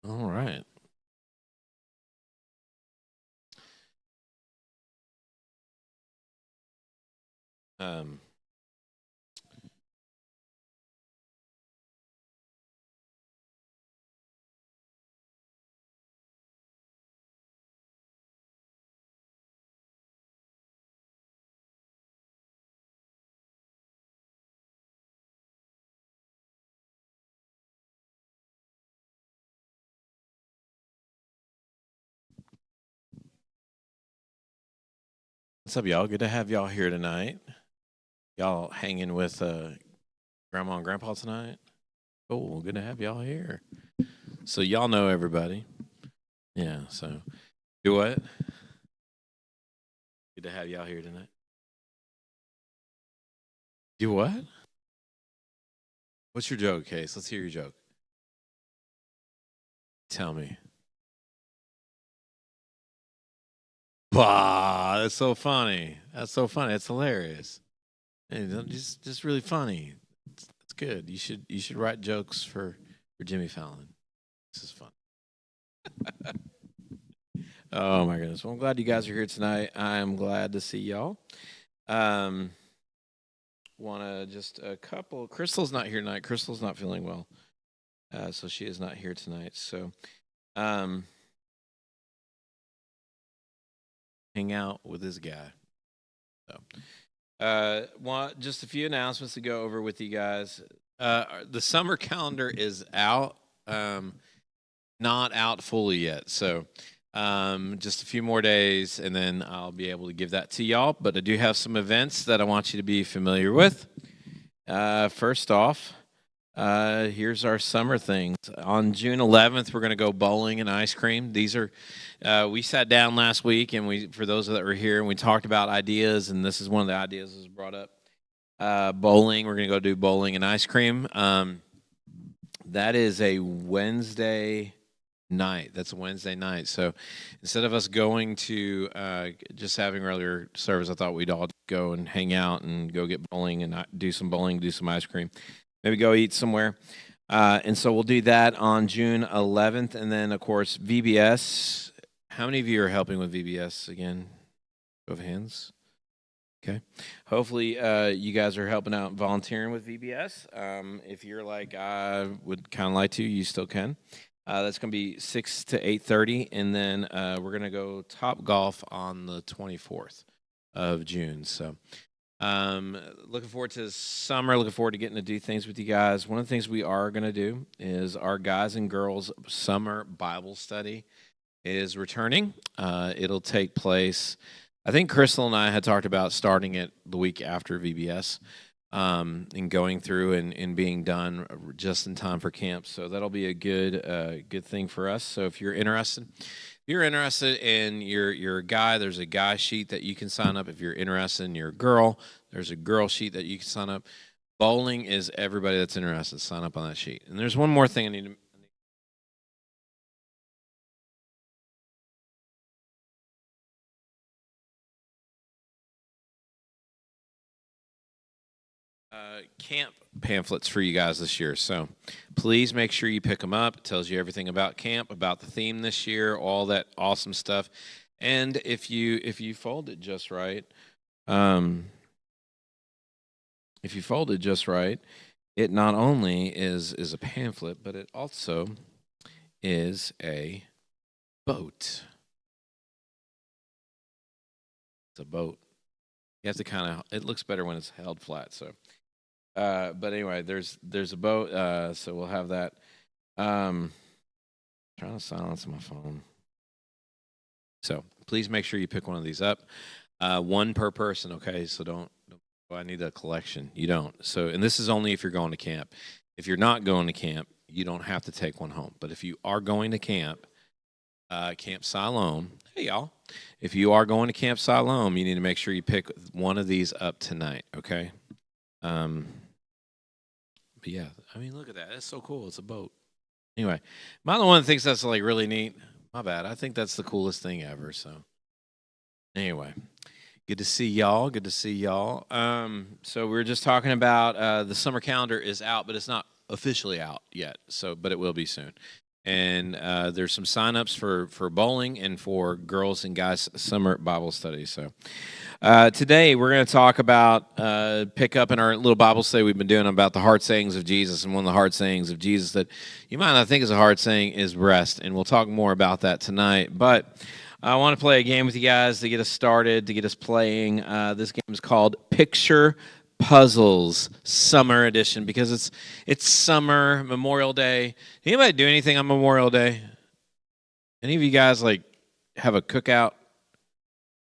All right. Um, what's up, y'all? Good to have y'all here tonight. Y'all hanging with Grandma and Grandpa tonight? Oh, good to have y'all here. So y'all know everybody. Yeah. So do what? Good to have y'all here tonight. Do what? What's your joke, Case? Let's hear your joke. Tell me. Bah, that's so funny. That's so funny. That's hilarious. And just really funny. It's good. You should write jokes for Jimmy Fallon. This is fun. Oh my goodness. Well, I'm glad you guys are here tonight. I'm glad to see y'all. Um, Want to just a couple. Crystal's not here tonight. Crystal's not feeling well, so she is not here tonight. So, um, hang out with this guy. So, want just a few announcements to go over with you guys. The summer calendar is out. Not out fully yet. So, just a few more days, and then I'll be able to give that to y'all. But I do have some events that I want you to be familiar with. First off, here's our summer things. On June 11th, we're going to go bowling and ice cream. These are, we sat down last week, and for those that were here, and we talked about ideas, and this is one of the ideas that was brought up. Bowling, we're going to go do bowling and ice cream. That is a Wednesday night. That's a Wednesday night. So instead of us going to just having regular service, I thought we'd all go and hang out and go get bowling and do some bowling, do some ice cream, maybe go eat somewhere. And so we'll do that on June 11th. And then, of course, VBS. How many of you are helping with VBS again? Show of hands. Okay. Hopefully, you guys are helping out volunteering with VBS. If you're like, I would kind of like to, you still can. That's going to be 6 to 8:30, and then we're going to go Top Golf on the 24th of June. So, looking forward to summer. Looking forward to getting to do things with you guys. One of the things we are going to do is our guys and girls summer Bible study is returning. It'll take place. I think Crystal and I had talked about starting it the week after VBS and going through and being done just in time for camp. So that'll be a good thing for us. So if you're interested, and you're a guy, there's a guy sheet that you can sign up. If you're interested and you're a girl, there's a girl sheet that you can sign up. Bowling is everybody that's interested. Sign up on that sheet. And there's one more thing I need to. Camp pamphlets for you guys this year. So please make sure you pick them up. It tells you everything about camp, about the theme this year, all that awesome stuff. And if you fold it just right, um, if you fold it just right, it not only is a pamphlet, but it also is a boat. It's a boat. You have to kind of. It looks better when it's held flat. So. But anyway, there's a boat, so we'll have that. Um, Trying to silence my phone. So please make sure you pick one of these up. One per person, okay? So don't oh, I need a collection. You don't. So, and this is only if you're going to camp. If you're not going to camp, you don't have to take one home. But if you are going to camp, Camp Siloam, hey y'all. If you are going to Camp Siloam, you need to make sure you pick one of these up tonight, okay? But yeah, I mean, look at that. It's so cool. It's a boat. Anyway, am I the one that thinks that's like really neat? My bad. I think that's the coolest thing ever. So anyway, good to see y'all. Good to see y'all. So we were just talking about the summer calendar is out, but it's not officially out yet. So, but it will be soon. And there's some signups for bowling and for girls and guys summer Bible study. So today we're going to talk about pick up in our little Bible study we've been doing about the hard sayings of Jesus. And one of the hard sayings of Jesus that you might not think is a hard saying is rest. And we'll talk more about that tonight. But I want to play a game with you guys to get us started, to get us playing. This game is called Picture Puzzles Summer Edition because it's summer, Memorial Day. Anybody do anything on Memorial Day? Any of you guys like have a cookout?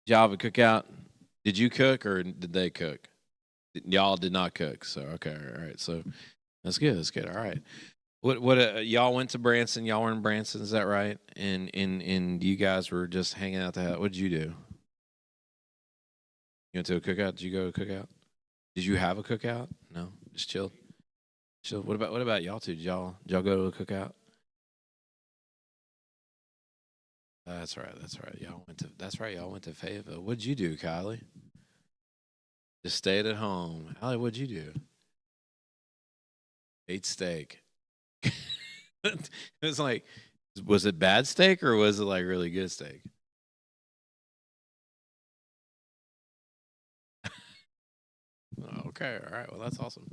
Did y'all have a cookout? Did you cook or did they cook? Y'all did not cook. So okay, all right. So that's good. That's good. All right. What y'all went to Branson? Y'all were in Branson, is that right? And you guys were just hanging out the house. What did you do? You went to a cookout? Did you go to a cookout? Did you have a cookout? No, just chill. Chill. What about y'all two? Did y'all go to a cookout? That's right. That's right. Y'all went to Fayetteville. What'd you do, Kylie? Just stayed at home. Allie, what'd you do? Ate steak. It was like, was it bad steak or was it like really good steak? Okay, all right. Well, that's awesome.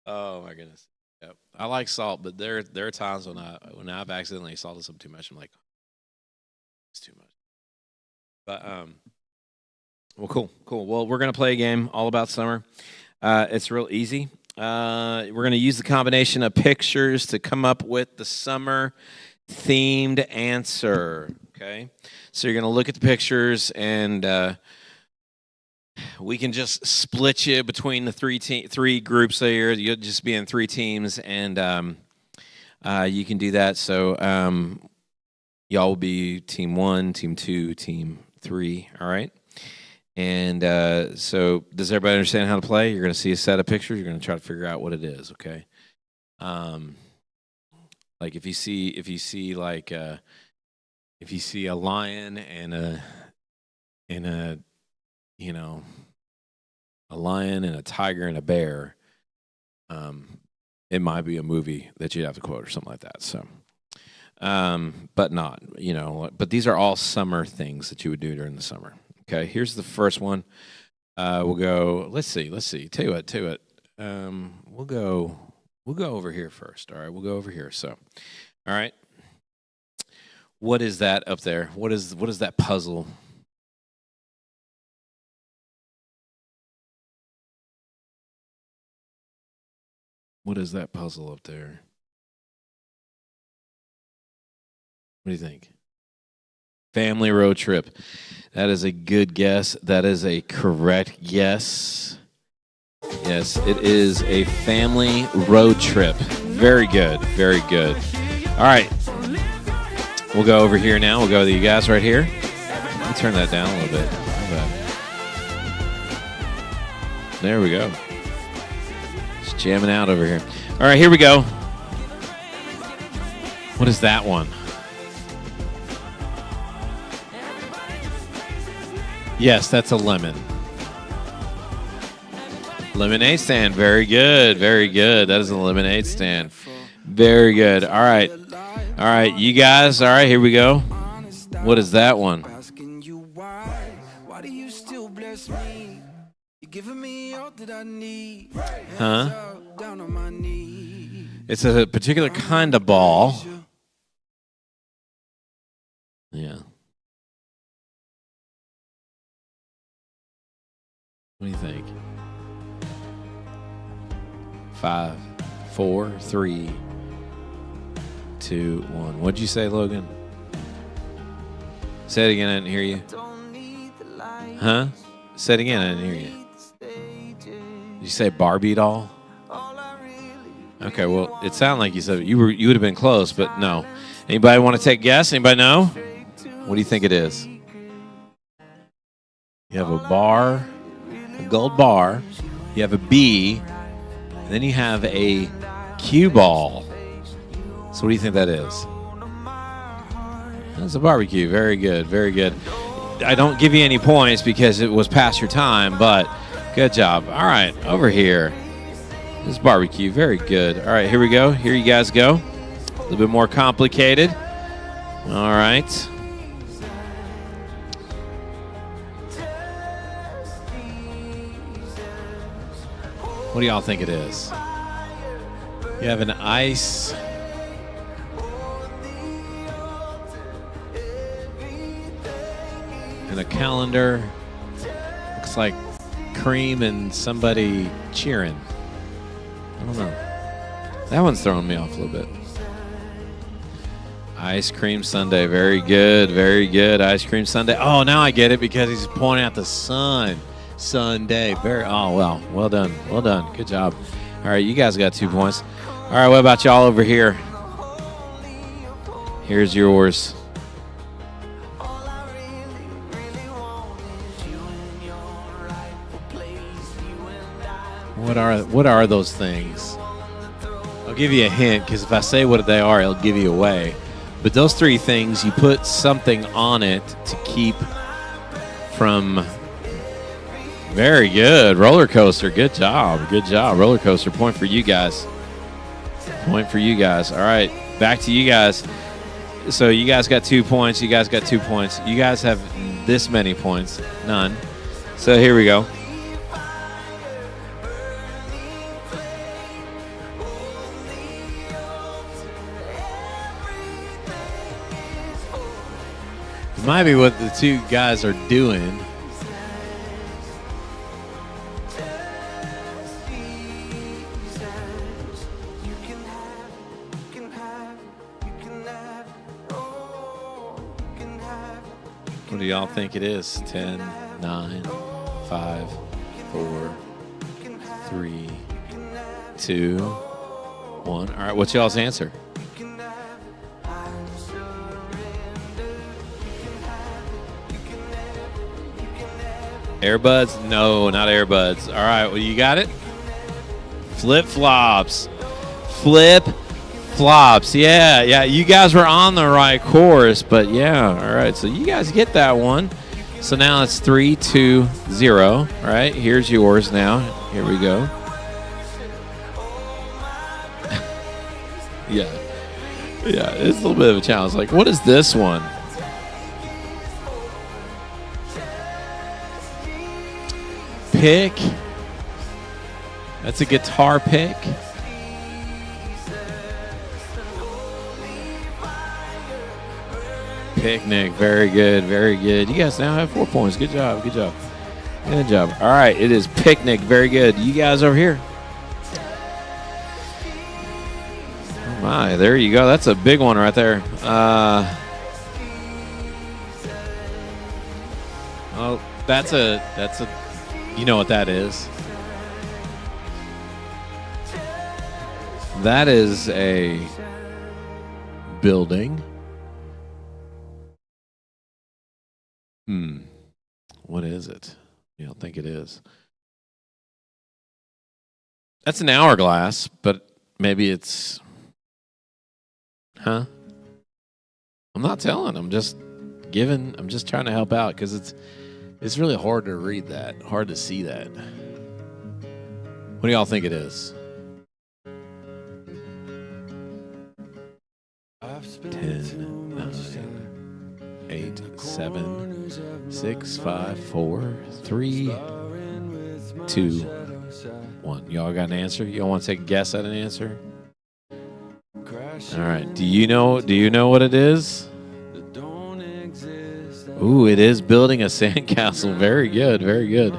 Oh my goodness. Yep. I like salt, but there are times when I've accidentally salted something too much. I'm like, it's too much. But well, cool. Well, we're gonna play a game all about summer. It's real easy. We're gonna use the combination of pictures to come up with the summer themed answer. Okay, so you're gonna look at the pictures and we can just split you between the three groups there. You'll just be in three teams, and you can do that. So y'all will be team 1, team 2, team 3. All right. And so does everybody understand how to play? You're going to see a set of pictures. You're going to try to figure out what it is. Okay. Like if you see a lion and a lion and a tiger and a bear, it might be a movie that you'd have to quote or something like that. So, but not, but these are all summer things that you would do during the summer. Okay, here's the first one. We'll go. Let's see. Tell you what. We'll go over here first. All right, we'll go over here. So, all right. What is that up there? What is that puzzle? What is that puzzle up there? What do you think? Family road trip. That is a good guess. That is a correct guess. Yes, it is a family road trip. Very good. Very good. All right. We'll go over here now. We'll go to you guys right here. Let me turn that down a little bit. There we go. Just jamming out over here. All right, here we go. What is that one? Yes, that's a lemon. Lemonade stand. Very good. Very good. That is a lemonade stand. Very good. All right. All right, you guys. All right, here we go. What is that one? Huh? It's a particular kind of ball. Yeah. What do you think? 5, 4, 3, 2, 1. What'd you say, Logan? Say it again. I didn't hear you. Huh? Say it again. I didn't hear you. Did you say Barbie doll? Okay. Well, it sounded like you said you would have been close, but no. Anybody want to take a guess? Anybody know? What do you think it is? You have a bar, a gold bar. You have a bee, and then you have a cue ball. So what do you think that is? That's a barbecue. Very good. Very good. I don't give you any points because it was past your time, but good job. All right, over here. This barbecue, very good. All right, here we go. Here you guys go. A little bit more complicated. All right. What do y'all think it is? You have an ice. And a calendar. Looks like cream and somebody cheering. I don't know. That one's throwing me off a little bit. Ice cream sundae. Very good. Very good. Ice cream sundae. Oh, now I get it because he's pointing at the sun. Sunday. Well done. Well done. Good job. All right, you guys got 2 points. All right, what about y'all over here? Here's yours. What are those things? I'll give you a hint because if I say what they are, it'll give you away. But those 3 things, you put something on it to keep from. Very good. Roller coaster. Good job. Good job. Roller coaster. Point for you guys. Point for you guys. All right. Back to you guys. So you guys got 2 points. You guys got 2 points. You guys have this many points. None. So here we go. It might be what the 2 guys are doing. What do y'all think it is? 10, 9, 5, 4, 3, 2, 1. All right, what's y'all's answer? Airbuds? No, not airbuds. All right, well, you got it? Flip-flops. Flip-flops. Yeah, you guys were on the right course, but yeah, all right, so you guys get that one. So now it's 3, 2, 0. All right, here's yours now. Here we go. Yeah, it's a little bit of a challenge. Like, what is this one? Pick. That's a guitar pick. Picnic. Very good. Very good. You guys now have 4 points. Good job. Good job. Good job. All right. It is picnic. Very good. You guys over here. Oh my. There you go. That's a big one right there. Oh, that's a. You know what that is? That is a building. What is it? You don't think it is? That's an hourglass, but maybe it's. Huh? I'm not telling. I'm just giving. I'm just trying to help out because it's really hard to read that, hard to see that. What do y'all think it is? 10, 9, 8, 7, 6, 5, 4, 3, 2, 1. Y'all got an answer? Y'all want to take a guess at an answer? All right. Do you know what it is? Ooh, it is building a sandcastle. Very good. Very good.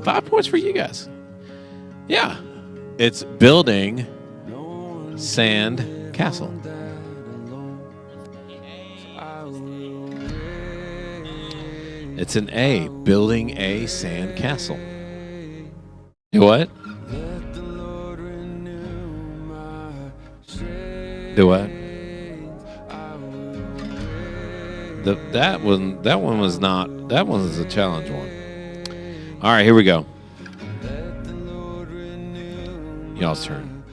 5 points for you guys. Yeah. It's building sand castle. It's an A. Building a sand castle. Do what? Do what? That one was not. That one was a challenge one. All right, here we go. Y'all's turn.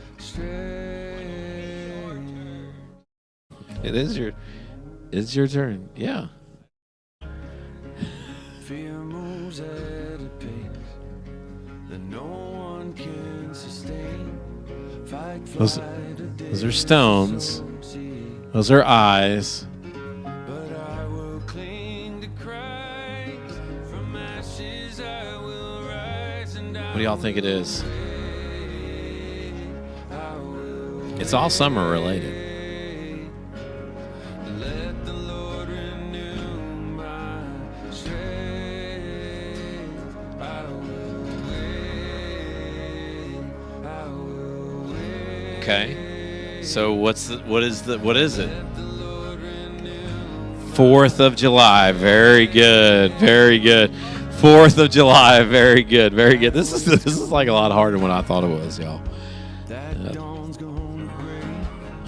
It's your turn. Yeah. Fear moves at a pace that no one can sustain. Those are stones. Those are eyes. What do y'all think it is? It's all summer related. Okay. So what is it? 4th of July. Very good. Very good. 4th of July. Very good. Very good. This is like a lot harder than what I thought it was, y'all.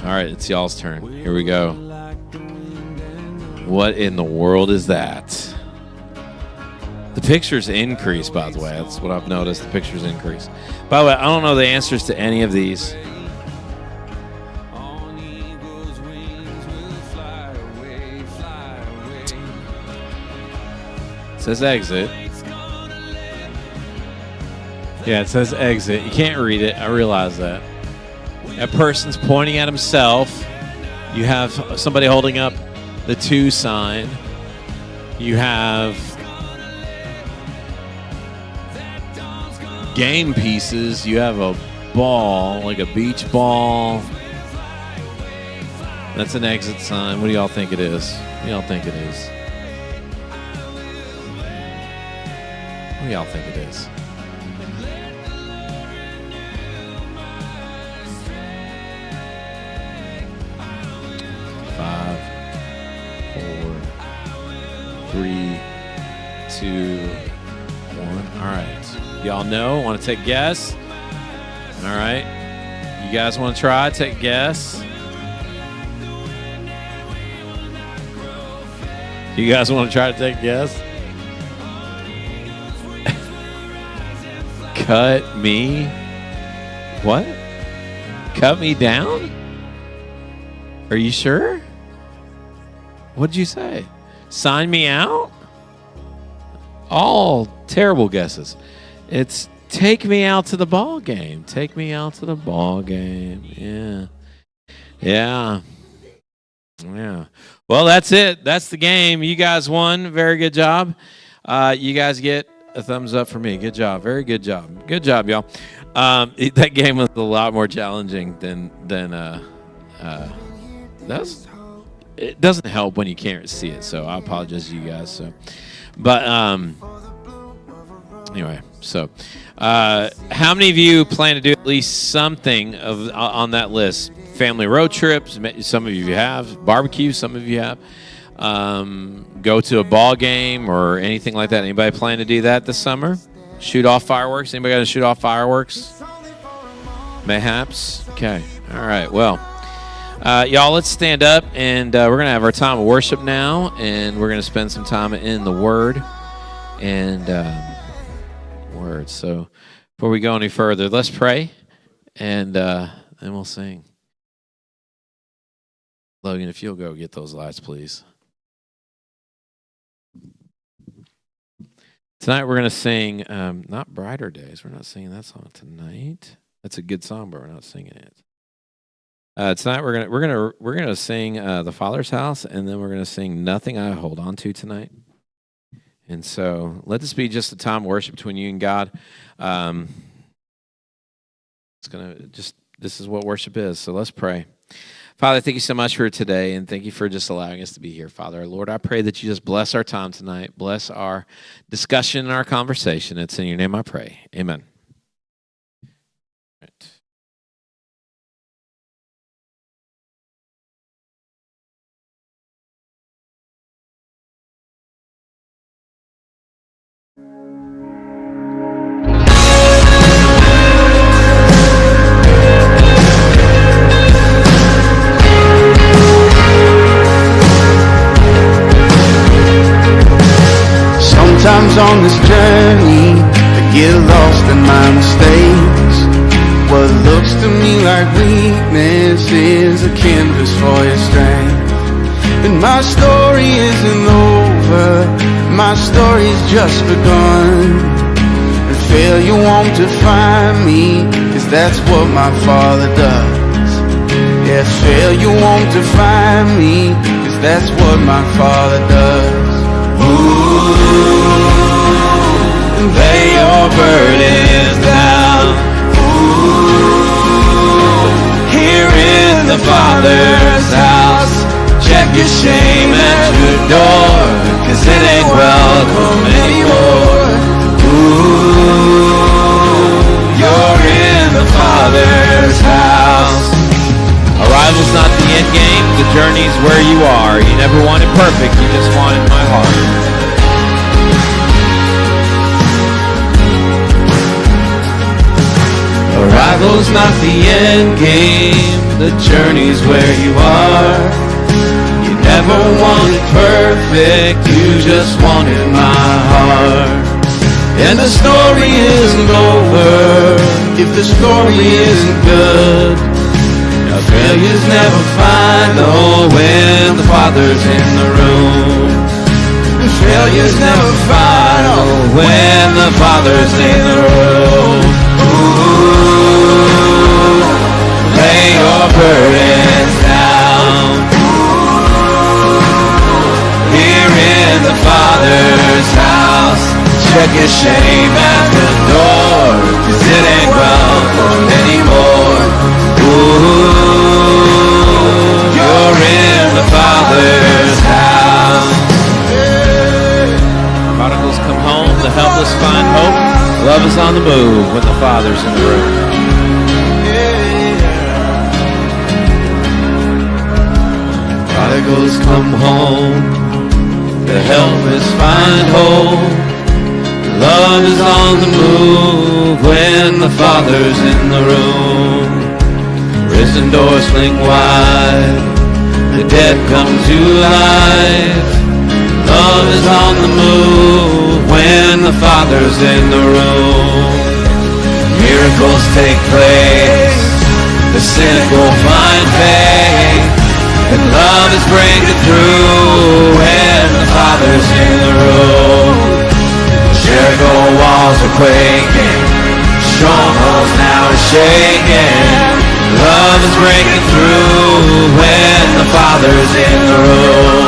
All right, it's y'all's turn. Here we go. What in the world is that? The pictures increase, by the way. That's what I've noticed. The pictures increase. By the way, I don't know the answers to any of these. It says exit. Yeah, it says exit. You can't read it. I realize that. That person's pointing at himself. You have somebody holding up the 2 sign. You have game pieces. You have a ball, like a beach ball. That's an exit sign. What do y'all think it is? What do y'all think it is? What do y'all think it is? Five, 4, 3, 2, 1. All right. Y'all know? Want to take a guess? All right. You guys want to try? Take a guess? You guys want to try to take a guess? Cut me? What? Cut me down? Are you sure? What'd you say? Sign me out? All terrible guesses. It's take me out to the ball game. Take me out to the ball game. Yeah. Yeah. Yeah. Well, that's it. That's the game. You guys won. Very good job. You guys get a thumbs up for me. Good job. Very good job. Good job, y'all. That game was a lot more challenging than that's. It doesn't help when you can't see it, so I apologize to you guys. So, but anyway, so how many of you plan to do at least something on that list? Family road trips. Some of you have barbecue. Some of you have go to a ball game or anything like that. Anybody plan to do that this summer? Shoot off fireworks. Anybody got to shoot off fireworks? Mayhaps. Okay. All right. Well. Y'all, let's stand up, and we're going to have our time of worship now, and we're going to spend some time in the Word and Word. So before we go any further, let's pray, and then we'll sing. Logan, if you'll go get those lights, please. Tonight we're going to sing not Brighter Days. We're not singing that song tonight. That's a good song, but we're not singing it. Tonight we're gonna sing The Father's House, and then we're gonna sing Nothing I Hold On To tonight. And so let this be just a time of worship between you and God. This is what worship is. So let's pray. Father, thank you so much for today, and thank you for just allowing us to be here, Father. Lord, I pray that you just bless our time tonight, bless our discussion and our conversation. It's in your name I pray. Amen. All right. Sometimes on this journey, I get lost in my mistakes. What looks to me like weakness is a canvas for your strength. And my story isn't over, my story's just begun. And failure won't define me, 'cause 'cause that's what my Father does. Yeah, failure won't define me, 'cause that's what my Father does. Ooh, lay your burdens down. Ooh, here in the Father's house. Check your shame at your door, 'cause it ain't welcome anymore. Ooh, you're in the Father's house. Arrival's not the end game, the journey's where you are. You never wanted perfect, you just wanted my heart. Arrival's not the end game, the journey's where you are. You never wanted perfect, you just wanted my heart. And the story isn't over if the story isn't good. Now failure's never final when the Father's in the room. And failure's never final when the Father's in the room. Ooh, lay your burdens down. Here in the Father's house. Check your shame at the door, 'cause it ain't welcome anymore. Ooh, you're in the Father's house. Prodigals come home, the helpless find hope. Love is on the move when the Father's in the room. Prodigals come home, the helpless find hope. Love is on the move when the Father's in the room. Prison doors fling wide, the dead come to life. Love is on the move when the Father's in the room. Miracles take place, the cynical find faith, and love is breaking through when the Father's in the room. Jericho walls are quaking, strongholds now are shaking. Love is breaking through when the Father's in the room.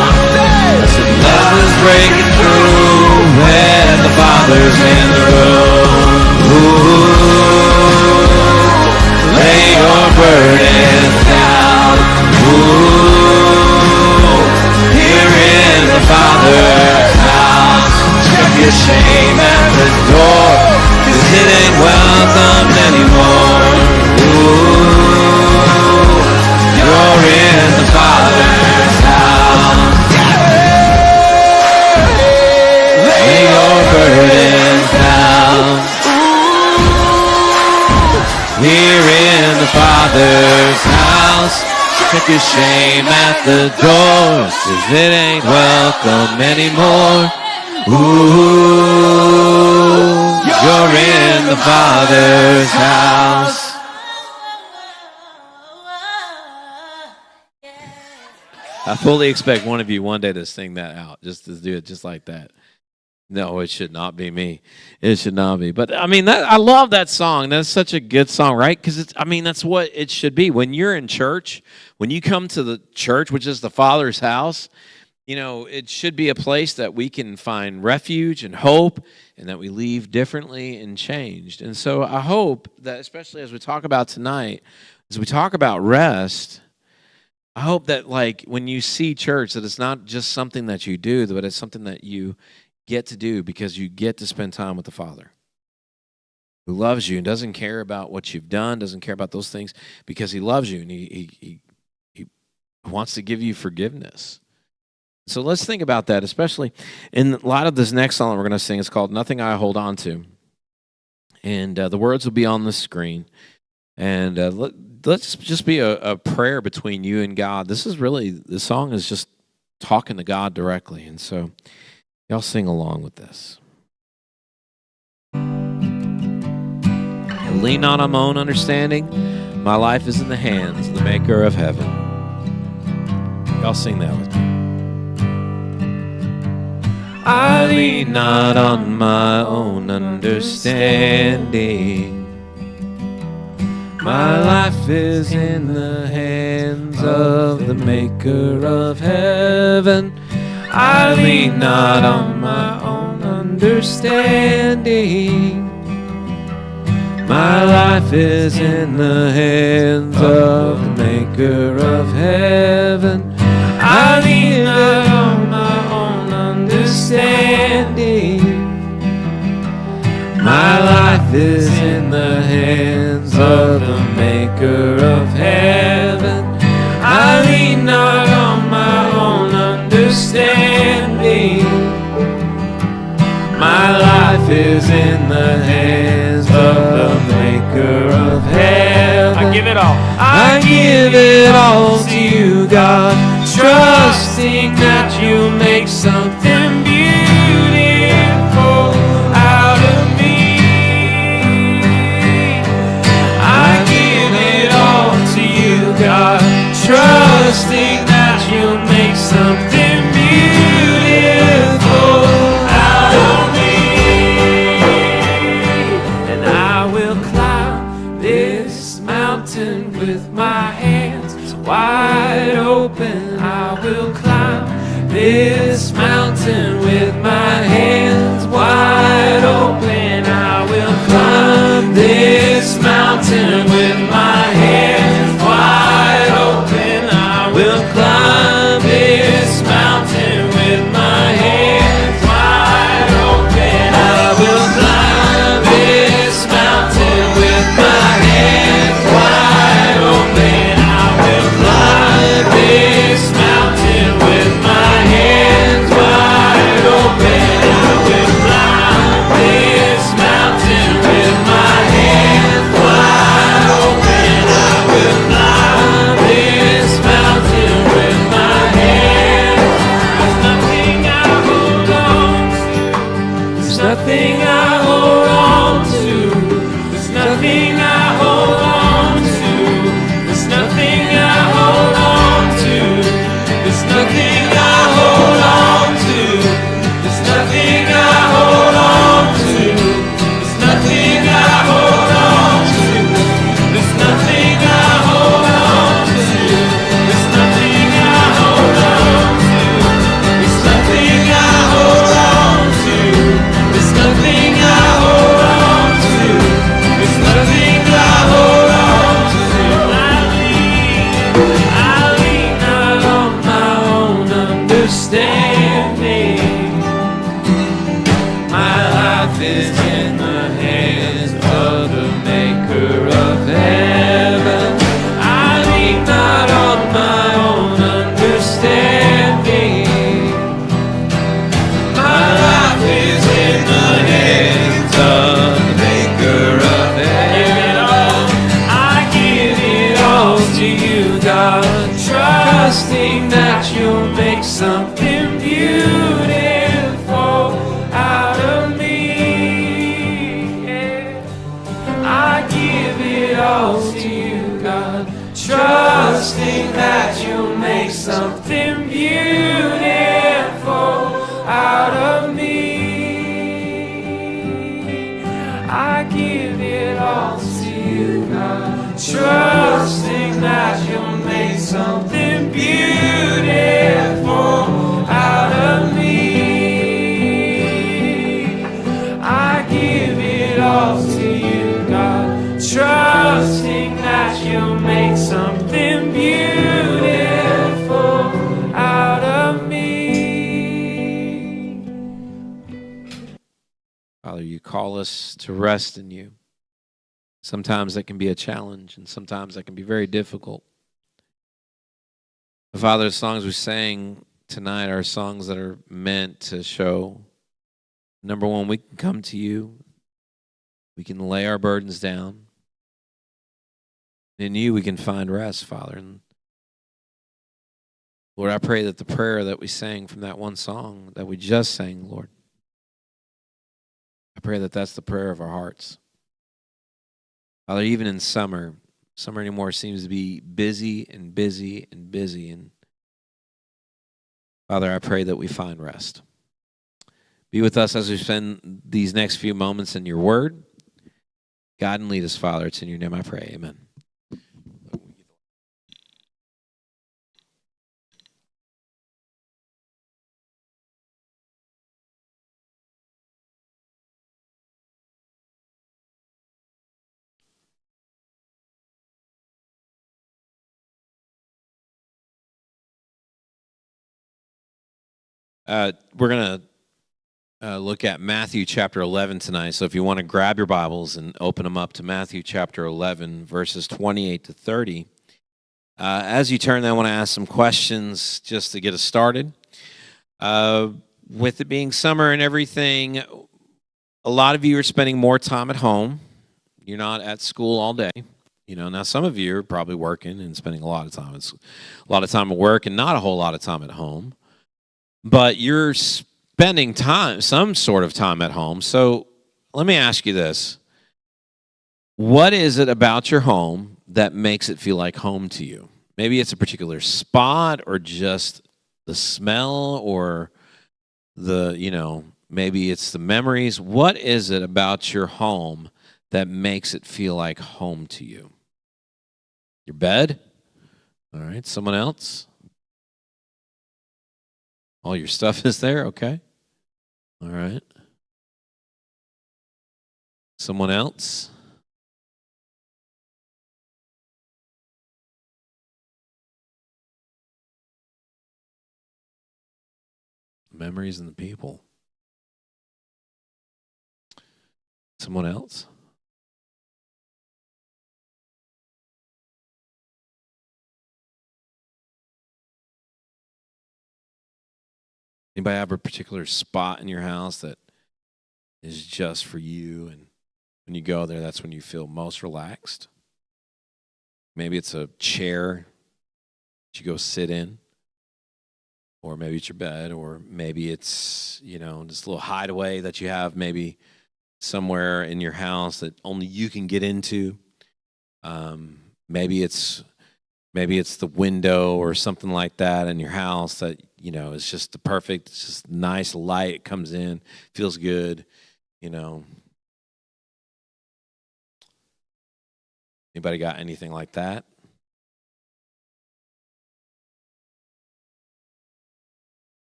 I said love is breaking through when the Father's in the room. Ooh, lay your burdens down. Ooh, here in the Father's house. Check your shame at the door, 'cause it ain't welcome anymore. Ooh, you're in the Father's house. Lay your burdens down. Here in the Father's house. Check your shame at the door, 'cause it ain't welcome anymore. Ooh, you're in the Father's house. I fully expect one of you one day to sing that out, just to do it just like that. No, it should not be me. It should not be. But I mean, I love that song. That's such a good song, right? Because that's what it should be. When you're in church, when you come to the church, which is the Father's house, it should be a place that we can find refuge and hope, and that we leave differently and changed. And so I hope that, especially as we talk about tonight, as we talk about rest, I hope that when you see church, that it's not just something that you do, but it's something that you get to do because you get to spend time with the Father, who loves you and doesn't care about what you've done, doesn't care about those things, because he loves you and he wants to give you forgiveness. So let's think about that, especially in a lot of this next song we're going to sing. It's called Nothing I Hold On To. And the words will be on the screen. And let's just be a prayer between you and God. This song is just talking to God directly. And so y'all sing along with this. I lean not on my own understanding. My life is in the hands of the maker of heaven. Y'all sing that with me. I lean not on my own understanding. My life is in the hands of the maker of heaven. I lean not on my own understanding. My life is in the hands of the maker of heaven. I lean not on my own understanding. My life is in the hands of the maker of heaven. I lean not on my own understanding. My life is in the hands of the maker of heaven. I give it all. I give it all to you, God, trusting that you'll make something beautiful out of me. I give it all to you, God, trusting that you'll make something beautiful out of me. And I will climb this mountain with my hands wide open. I will climb this mountain with my hands wide open. I will climb this mountain with my hands wide open. I will climb this mountain with my hands wide open. I will climb this mountain with my hands wide open. I will climb this mountain with my hands wide open. I will climb this mountain with my hands wide open. I will climb this mountain with my hands. There's nothing I hold on to. There's nothing I hold on to. There's nothing I hold on to. There's nothing I hold on to. There's nothing I hold on to. There's nothing I hold on to. There's nothing I hold on to. There's nothing I hold on to. There's nothing I hold on to. There's nothing I hold on to. There's nothing I hold on to. There's nothing I hold on to. I lean not on my own understanding. My life is in the hands of the maker of heaven. I lean not on my own understanding. My life is in the hands of the maker of heaven. I give it all to you, God, trusting that you'll make something beautiful out of me. Yeah. I give it all to you, God, trusting that you'll make something beautiful out of me. I give it all to you, God, trusting that you'll make something beautiful out of me. I give it all to you, God, trusting that you'll make something beautiful out of me. Father, you call us to rest in you. Sometimes that can be a challenge, and sometimes that can be very difficult. But Father, the songs we sang tonight are songs that are meant to show, number one, we can come to you. We can lay our burdens down. In you, we can find rest, Father. And Lord, I pray that the prayer that we sang from that one song that we just sang, Lord, I pray that that's the prayer of our hearts. Father, even in summer anymore seems to be busy and busy and busy. And Father, I pray that we find rest. Be with us as we spend these next few moments in your word. God and lead us, Father. It's in your name I pray. Amen. We're going to look at Matthew chapter 11 tonight. So if you want to grab your Bibles and open them up to Matthew chapter 11, verses 28 to 30. As you turn, I want to ask some questions just to get us started. With it being summer and everything, a lot of you are spending more time at home. You're not at school all day. Now some of you are probably working and spending a lot of time. It's a lot of time at work and not a whole lot of time at home. But you're spending time, some sort of time at home. So let me ask you this. What is it about your home that makes it feel like home to you? Maybe it's a particular spot or just the smell or maybe it's the memories. What is it about your home that makes it feel like home to you? Your bed? All right, someone else? All your stuff is there? Okay. All right. Someone else? Memories and the people. Someone else? Anybody have a particular spot in your house that is just for you, and when you go there, that's when you feel most relaxed? Maybe it's a chair that you go sit in, or maybe it's your bed, or maybe it's, just a little hideaway that you have maybe somewhere in your house that only you can get into. Maybe it's the window or something like that in your house that, is just the perfect, it's just nice light. It comes in, feels good, Anybody got anything like that?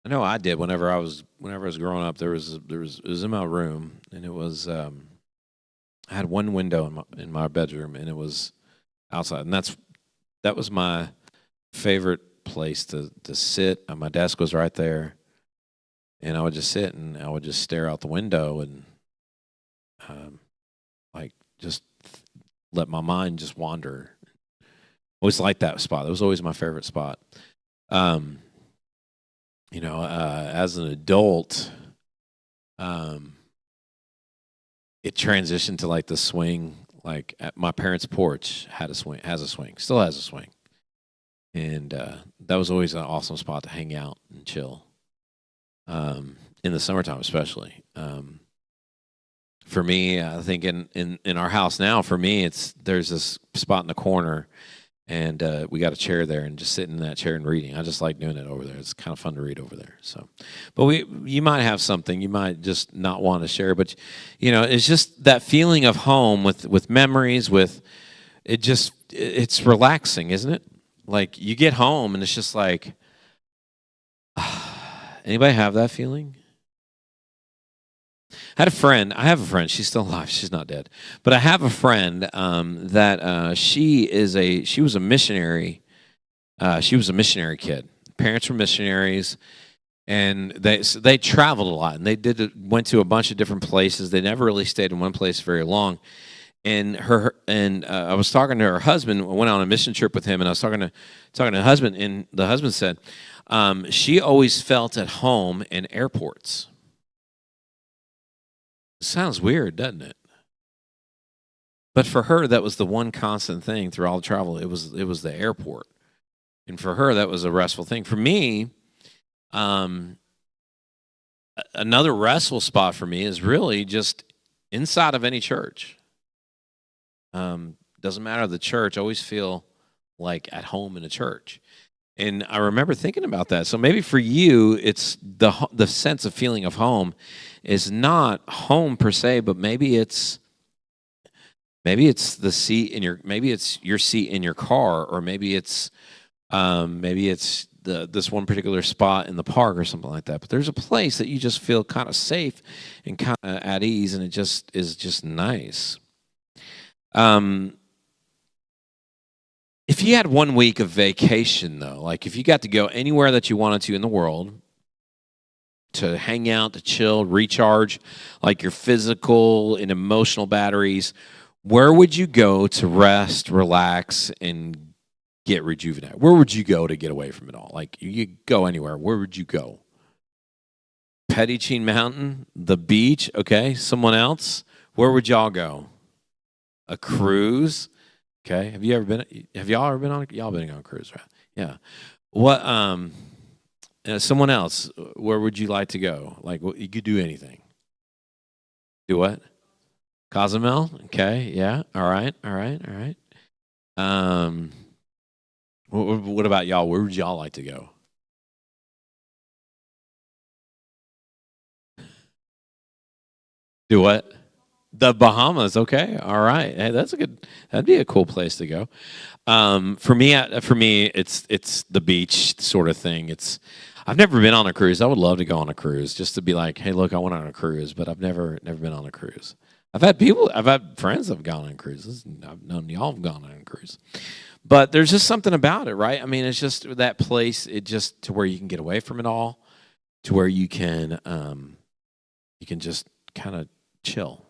I know I did whenever I was growing up. It was in my room, and it was I had one window in my bedroom, and it was outside, and that was my favorite place to sit. And my desk was right there, and I would just sit and I would just stare out the window and just let my mind just wander. Always liked that spot. It was always my favorite spot. As an adult, it transitioned to like the swing. Like at my parents' porch has a swing, still has a swing, and that was always an awesome spot to hang out and chill. In the summertime, especially. For me, I think in our house now, for me, there's this spot in the corner. And we got a chair there, and just sitting in that chair and reading. I just like doing it over there. It's kind of fun to read over there. So, but you might have something you might just not want to share, but it's just that feeling of home with memories. With it, it's relaxing, isn't it? Like you get home, and it's just like, anybody have that feeling? I have a friend. She's still alive. She's not dead. But I have a friend that she was a missionary. She was a missionary kid. Parents were missionaries, and they traveled a lot. And they went to a bunch of different places. They never really stayed in one place very long. And I was talking to her husband. I went on a mission trip with him, and I was talking to the husband. And the husband said she always felt at home in airports. It sounds weird, doesn't it? But for her, that was the one constant thing through all the travel. It was the airport, and for her, that was a restful thing. For me, another restful spot for me is really just inside of any church. Doesn't matter the church. I always feel like at home in a church. And I remember thinking about that. So maybe for you, it's the sense of feeling of home is not home per se, but maybe it's the seat in maybe it's your seat in your car, or maybe it's this one particular spot in the park or something like that. But there's a place that you just feel kind of safe and kind of at ease, and it just is just nice. If you had 1 week of vacation, though, like if you got to go anywhere that you wanted to in the world to hang out, to chill, recharge, like your physical and emotional batteries, where would you go to rest, relax, and get rejuvenated? Where would you go to get away from it all? Like you could go anywhere. Where would you go? Petitcene Mountain, the beach. Okay, someone else. Where would y'all go? A cruise. Okay. Have y'all ever been on? Y'all been on a cruise, right? Yeah. What? Someone else. Where would you like to go? Like, you could do anything. Do what? Cozumel. Okay. Yeah. All right. All right. All right. What about y'all? Where would y'all like to go? Do what? The Bahamas. Okay. All right. Hey, that'd be a cool place to go. For me, it's the beach sort of thing. I've never been on a cruise. I would love to go on a cruise just to be like, hey, look, I went on a cruise, but I've never been on a cruise. I've had friends that have gone on cruises. And I've known y'all have gone on a cruise, but there's just something about it, right? I mean, it's just that place. It just to where you can get away from it all, to where you can just kind of chill,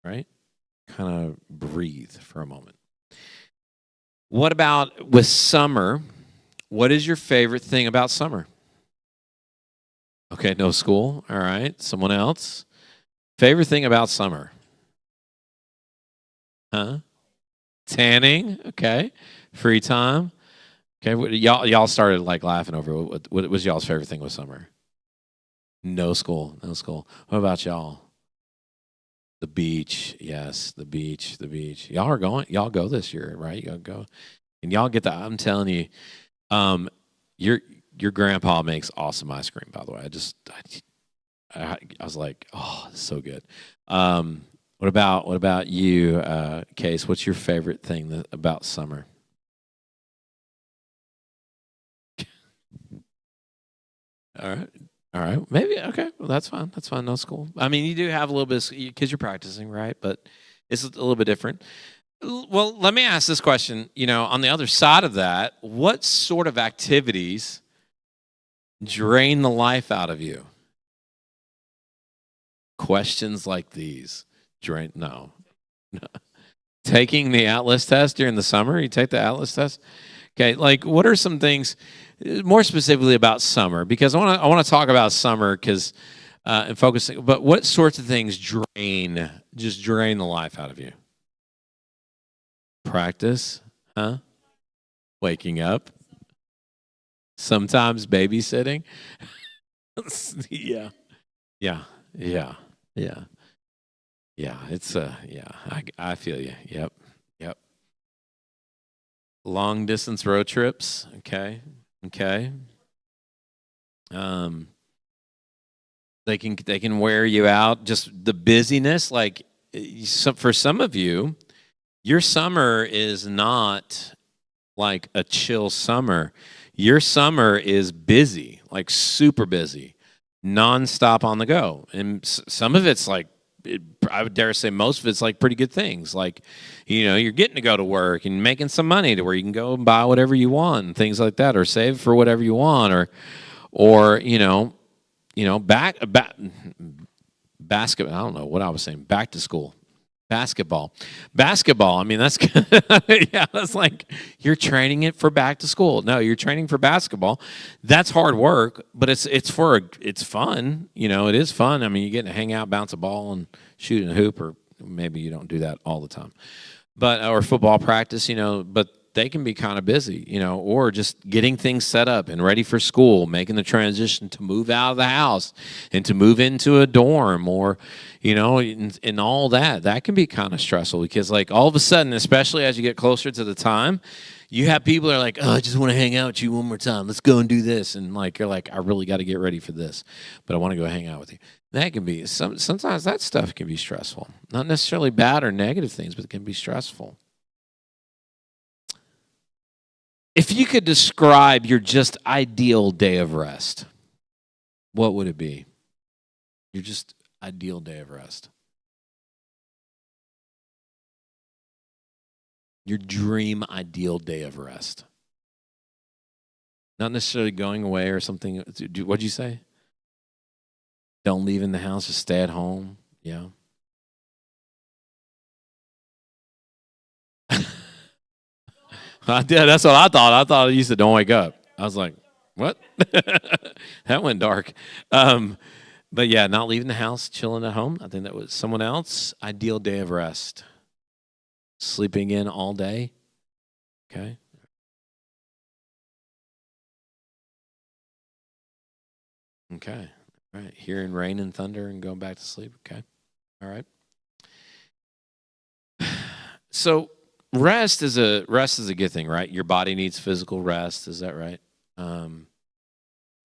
right? Kind of breathe for a moment. What about with summer? What is your favorite thing about summer? Okay, no school. All right. Someone else? Favorite thing about summer? Huh? Tanning. Okay. Free time. Okay. Y'all started like laughing over what was y'all's favorite thing with summer? No school. No school. What about y'all? The beach. Yes, the beach. The beach. Y'all are going. Y'all go this year, right? Y'all go, and y'all get the. I'm telling you, um, your grandpa makes awesome ice cream. By the way, I was like, oh, it's so good. What about you, Case? What's your favorite thing about summer? All right. All right. Maybe okay. Well, that's fine. That's fine. No school. I mean, you do have a little bit because you're practicing, right? But it's a little bit different. Well, let me ask this question. On the other side of that, what sort of activities drain the life out of you? Questions like these drain. No. Taking the Atlas test during the summer. You take the Atlas test. Okay. Like, what are some things? More specifically about summer, because I want to talk about summer because and focusing. But what sorts of things drain the life out of you? Practice, huh? Waking up. Sometimes babysitting. Yeah, yeah, yeah, yeah, yeah. It's yeah. I feel you. Yep, yep. Long distance road trips. Okay, okay. Um, they can wear you out. Just the busyness, like for some of you, your summer is not like a chill summer. Your summer is busy, like super busy, nonstop on the go, and some of it's like I would dare say most of it's like pretty good things. Like, you're getting to go to work and making some money to where you can go and buy whatever you want and things like that, or save for whatever you want, or back basketball. I don't know what I was saying. Back to school. Basketball. I mean, that's yeah. That's like you're training it for back to school. No, you're training for basketball. That's hard work, but it's fun. It is fun. I mean, you get to hang out, bounce a ball, and shoot a hoop, or maybe you don't do that all the time. But or football practice. But they can be kind of busy. Or just getting things set up and ready for school, making the transition to move out of the house and to move into a dorm, or and all that can be kind of stressful because like all of a sudden, especially as you get closer to the time, you have people that are like, oh, I just want to hang out with you one more time. Let's go and do this. And like, you're like, I really got to get ready for this, but I want to go hang out with you. That can be sometimes that stuff can be stressful, not necessarily bad or negative things, but it can be stressful. If you could describe your just ideal day of rest, what would it be? Your just ideal day of rest. Your dream ideal day of rest. Not necessarily going away or something. What'd you say? Don't leave in the house, just stay at home. Yeah. I did. That's what I thought. I thought you said don't wake up. I was like, what? That went dark. But yeah, not leaving the house, chilling at home. I think that was someone else. Ideal day of rest. Sleeping in all day. Okay. Okay. All right. Hearing rain and thunder and going back to sleep. Okay. All right. So rest is a good thing, right? Your body needs physical rest. Is that right?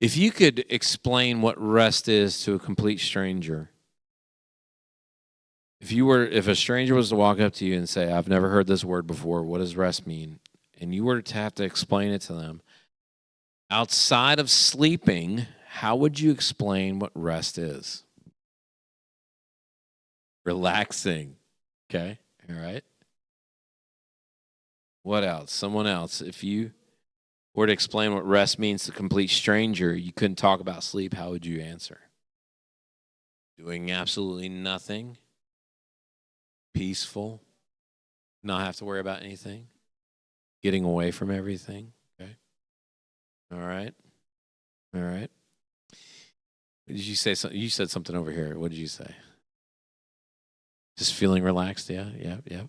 If you could explain what rest is to a complete stranger, if a stranger was to walk up to you and say, "I've never heard this word before. What does rest mean?" and you were to have to explain it to them, outside of sleeping, how would you explain what rest is? Relaxing. Okay. All right. What else? Someone else. If you were to explain what rest means to a complete stranger, you couldn't talk about sleep, how would you answer? Doing absolutely nothing. Peaceful. Not have to worry about anything. Getting away from everything. Okay. All right. All right. Did you say something? You said something over here. What did you say? Just feeling relaxed. Yeah. Yeah. Yeah.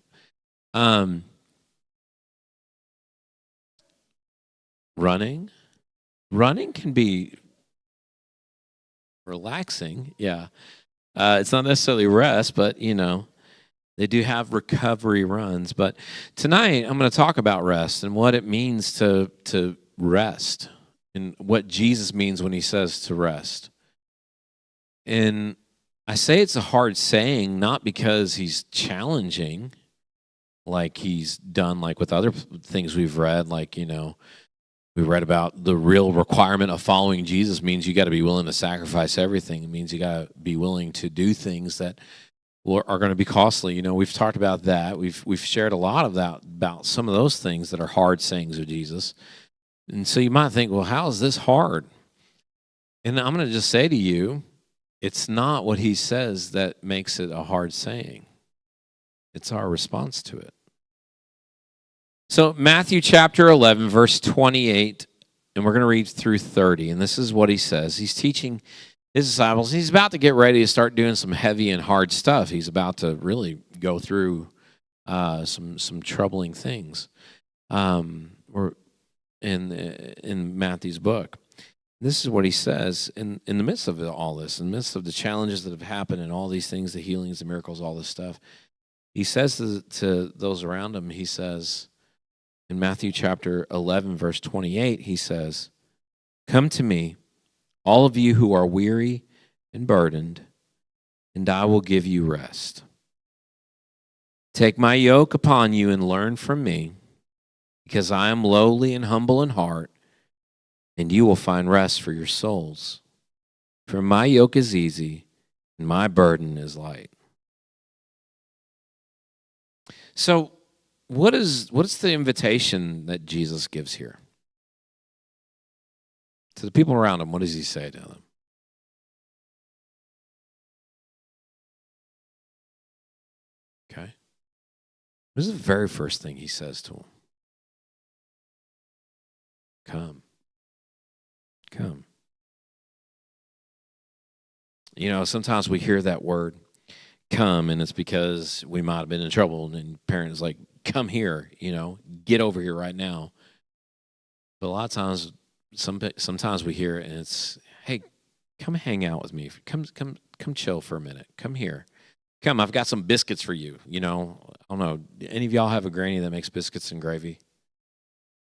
Running can be relaxing. Yeah. It's not necessarily rest, but they do have recovery runs. But tonight I'm going to talk about rest and what it means to rest and what Jesus means when he says to rest. And I say it's a hard saying, not because he's challenging like he's done like with other things we've read, like, we read about the real requirement of following Jesus means you got to be willing to sacrifice everything. It means you got to be willing to do things that are going to be costly. We've talked about that. We've shared a lot of that about some of those things that are hard sayings of Jesus. And so you might think, well, how is this hard? And I'm going to just say to you, it's not what he says that makes it a hard saying. It's our response to it. So Matthew chapter 11, verse 28, and we're going to read through 30, and this is what he says. He's teaching his disciples. He's about to get ready to start doing some heavy and hard stuff. He's about to really go through some troubling things or in Matthew's book. This is what he says in the midst of all this, in the midst of the challenges that have happened and all these things, the healings, the miracles, all this stuff. He says to those around him, he says, in Matthew chapter 11, verse 28, he says, "Come to me, all of you who are weary and burdened, and I will give you rest. Take my yoke upon you and learn from me, because I am lowly and humble in heart, and you will find rest for your souls. For my yoke is easy, and my burden is light." So, what is the invitation that Jesus gives here? To the people around him, what does he say to them? Okay. What is the very first thing he says to them? Come. Come. Sometimes we hear that word, come, and it's because we might have been in trouble, and parents like, come here, get over here right now. But a lot of times, sometimes we hear it and it's, hey, come hang out with me. Come chill for a minute. Come here. Come, I've got some biscuits for you. I don't know. Any of y'all have a granny that makes biscuits and gravy?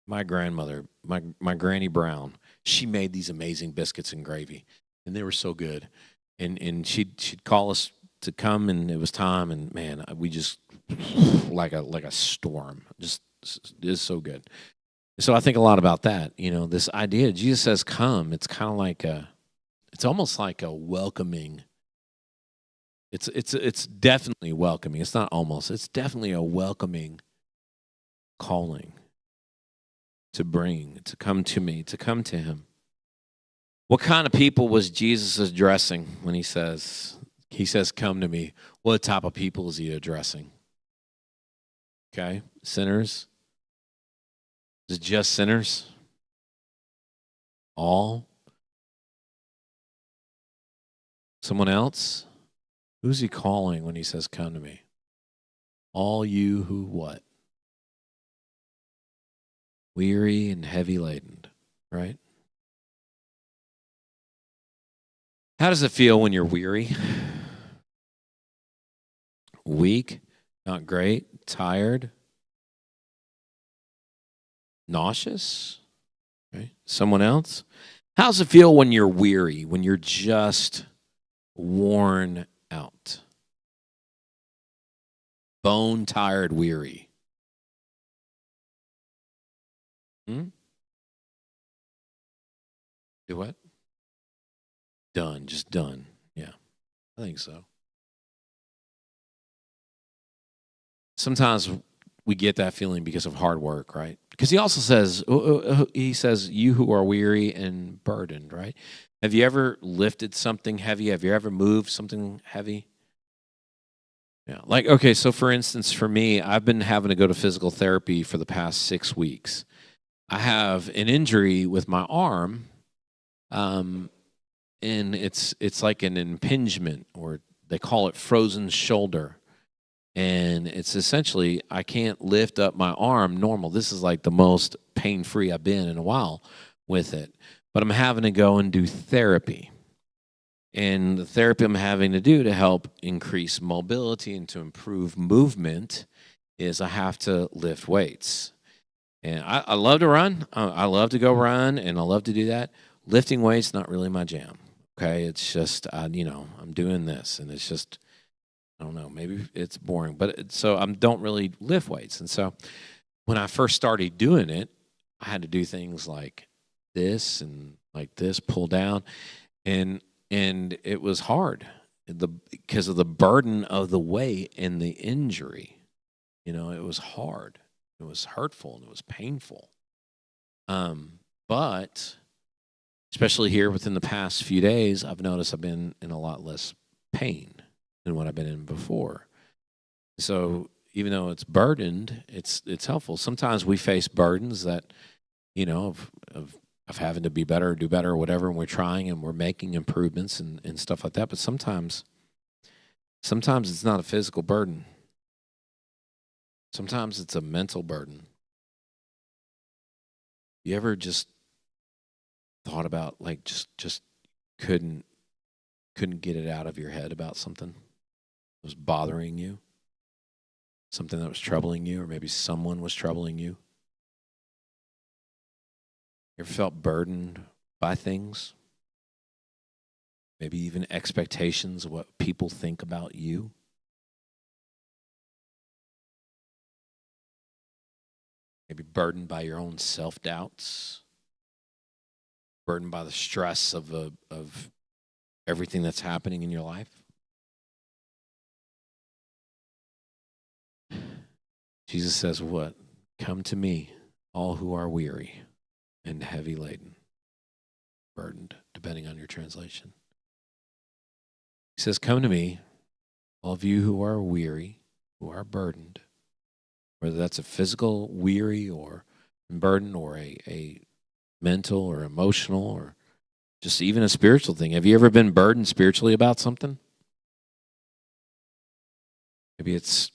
My grandmother, my Granny Brown, she made these amazing biscuits and gravy, and they were so good. And she'd call us to come, and it was time, and man, we just like a storm. Just is so good. So I think a lot about that. This idea. Jesus says, "Come." It's kind of like it's almost like a welcoming. It's definitely welcoming. It's not almost. It's definitely a welcoming calling to bring, to come to me, to come to him. What kind of people was Jesus addressing when he says, come to me? What type of people is he addressing? Okay, sinners? Is it just sinners? All? Someone else? Who's he calling when he says, come to me? All you who what? Weary and heavy laden, right? How does it feel when you're weary? Weak, not great, tired, nauseous, right? Someone else? How does it feel when you're weary, when you're just worn out? Bone tired, weary. Do what? Done, just done. Yeah, I think so. Sometimes we get that feeling because of hard work, right? Because he also says, you who are weary and burdened, right? Have you ever lifted something heavy? Have you ever moved something heavy? Yeah. Like, okay, so for instance, for me, I've been having to go to physical therapy for the past 6 weeks. I have an injury with my arm, and it's like an impingement, or they call it frozen shoulder. And it's essentially, I can't lift up my arm normal. This is like the most pain-free I've been in a while with it. But I'm having to go and do therapy. And the therapy I'm having to do to help increase mobility and to improve movement is I have to lift weights. And I love to run. I love to go run, and I love to do that. Lifting weights, not really my jam. Okay, it's just, I'm doing this, and it's just, I don't know, maybe it's boring. But so I don't really lift weights. And so when I first started doing it, I had to do things like this and like this, pull down. And it was hard because of the burden of the weight and the injury. It was hard. It was hurtful and it was painful. But especially here within the past few days, I've noticed I've been in a lot less pain than what I've been in before. So even though it's burdened, it's helpful. Sometimes we face burdens that, of having to be better or do better or whatever, and we're trying and we're making improvements and stuff like that. But sometimes it's not a physical burden. Sometimes it's a mental burden. You ever just thought about like just couldn't get it out of your head about something that was bothering you? Something that was troubling you, or maybe someone was troubling you? You ever felt burdened by things? Maybe even expectations of what people think about you? Maybe burdened by your own self-doubts? Burdened by the stress of everything that's happening in your life? Jesus says what? Come to me, all who are weary and heavy laden, burdened, depending on your translation. He says, come to me, all of you who are weary, who are burdened, whether that's a physical weary or burden, or a mental or emotional, or just even a spiritual thing. Have you ever been burdened spiritually about something? Maybe it's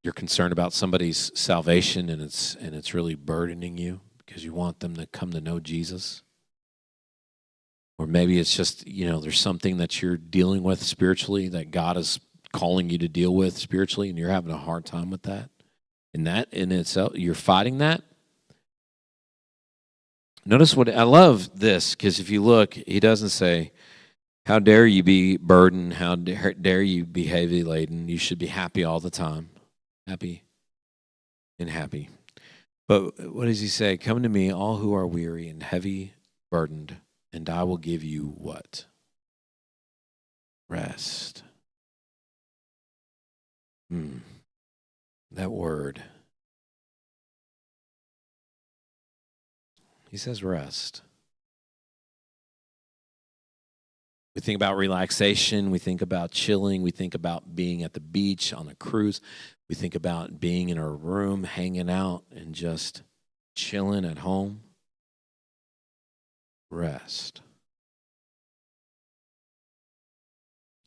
you're concerned about somebody's salvation, and it's really burdening you because you want them to come to know Jesus. Or maybe it's just, there's something that you're dealing with spiritually that God is calling you to deal with spiritually, and you're having a hard time with that. And that in itself, you're fighting that. Notice what I love this, because if you look, he doesn't say, how dare you be burdened? How dare you be heavy laden? You should be happy all the time. Happy and happy. But what does he say? Come to me, all who are weary and heavy burdened, and I will give you what? Rest. That word. He says rest. We think about relaxation. We think about chilling. We think about being at the beach on a cruise. We think about being in our room, hanging out, and just chilling at home. Rest.